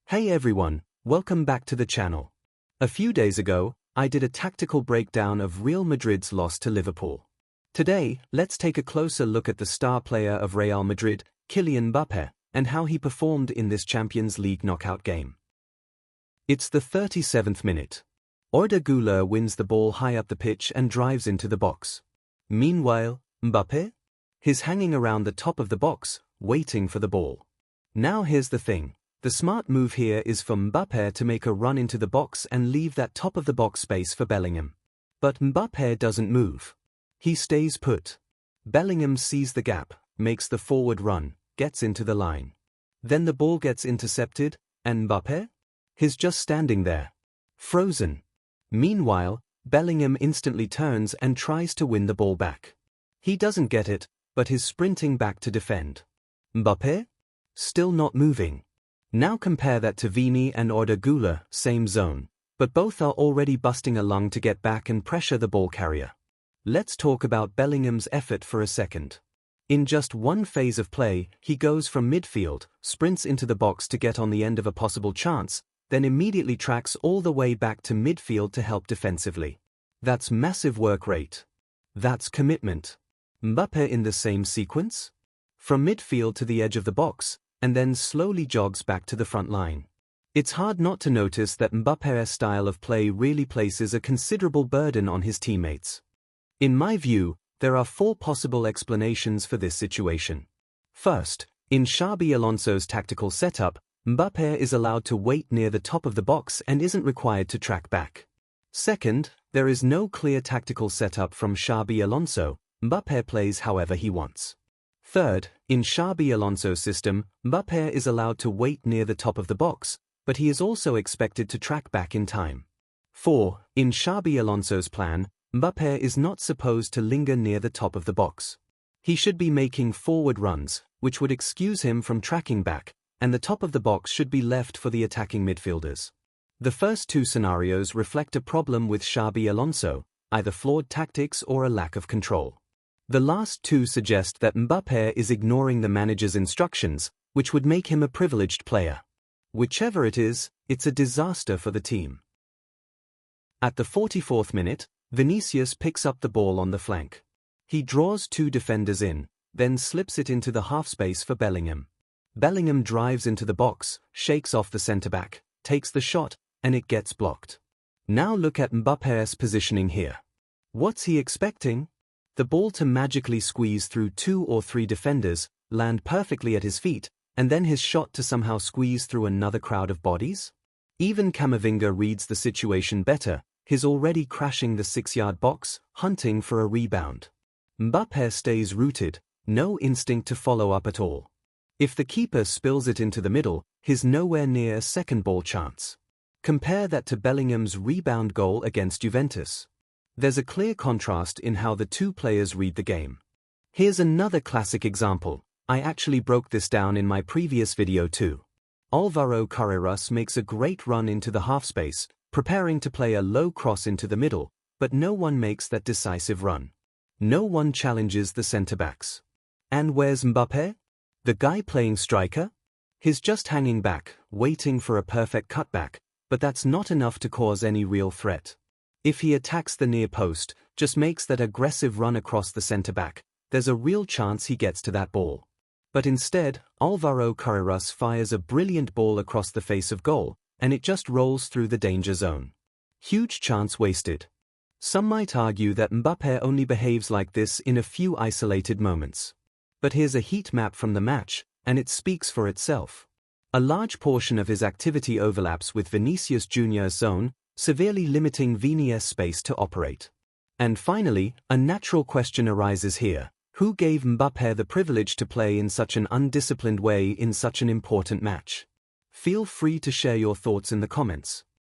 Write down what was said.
Hey everyone, welcome back to the channel. A few days ago, I did a tactical breakdown of Real Madrid's loss to Liverpool. Today, let's take a closer look at the star player of Real Madrid, Kylian Mbappé, and how he performed in this Champions League knockout game. It's the 37th minute. Arda Güler wins the ball high up the pitch and drives into the box. Meanwhile, Mbappé? He's hanging around the top of the box, waiting for the ball. Now here's the thing. The smart move here is for Mbappé to make a run into the box and leave that top of the box space for Bellingham. But Mbappé doesn't move. He stays put. Bellingham sees the gap, makes the forward run, gets into the line. Then the ball gets intercepted, and Mbappé? He's just standing there. Frozen. Meanwhile, Bellingham instantly turns and tries to win the ball back. He doesn't get it, but he's sprinting back to defend. Mbappé? Still not moving. Now compare that to Vini and Arda Güler, same zone, but both are already busting a lung to get back and pressure the ball carrier. Let's talk about Bellingham's effort for a second. In just one phase of play, he goes from midfield, sprints into the box to get on the end of a possible chance, then immediately tracks all the way back to midfield to help defensively. That's massive work rate. That's commitment. Mbappé in the same sequence? From midfield to the edge of the box, and then slowly jogs back to the front line. It's hard not to notice that Mbappe's style of play really places a considerable burden on his teammates. In my view, there are four possible explanations for this situation. First, in Xabi Alonso's tactical setup, Mbappé is allowed to wait near the top of the box and isn't required to track back. Second, there is no clear tactical setup from Xabi Alonso. Mbappé plays however he wants. Third, in Xabi Alonso's system, Mbappé is allowed to wait near the top of the box, but he is also expected to track back in time. 4. In Xabi Alonso's plan, Mbappé is not supposed to linger near the top of the box. He should be making forward runs, which would excuse him from tracking back, and the top of the box should be left for the attacking midfielders. The first two scenarios reflect a problem with Xabi Alonso, either flawed tactics or a lack of control. The last two suggest that Mbappé is ignoring the manager's instructions, which would make him a privileged player. Whichever it is, it's a disaster for the team. At the 44th minute, Vinicius picks up the ball on the flank. He draws two defenders in, then slips it into the half space for Bellingham. Bellingham drives into the box, shakes off the centre-back, takes the shot, and it gets blocked. Now look at Mbappe's positioning here. What's he expecting? The ball to magically squeeze through two or three defenders, land perfectly at his feet, and then his shot to somehow squeeze through another crowd of bodies? Even Camavinga reads the situation better. He's already crashing the 6-yard box, hunting for a rebound. Mbappé stays rooted, no instinct to follow up at all. If the keeper spills it into the middle, he's nowhere near a second ball chance. Compare that to Bellingham's rebound goal against Juventus. There's a clear contrast in how the two players read the game. Here's another classic example. I actually broke this down in my previous video too. Álvaro Carreras makes a great run into the half space, preparing to play a low cross into the middle, but no one makes that decisive run. No one challenges the centre-backs. And where's Mbappé? The guy playing striker? He's just hanging back, waiting for a perfect cutback, but that's not enough to cause any real threat. If he attacks the near post, just makes that aggressive run across the centre-back, there's a real chance he gets to that ball. But instead, Álvaro Carreras fires a brilliant ball across the face of goal, and it just rolls through the danger zone. Huge chance wasted. Some might argue that Mbappé only behaves like this in a few isolated moments. But here's a heat map from the match, and it speaks for itself. A large portion of his activity overlaps with Vinicius Jr.'s zone, severely limiting Vini's space to operate. And finally, a natural question arises here. Who gave Mbappé the privilege to play in such an undisciplined way in such an important match? Feel free to share your thoughts in the comments.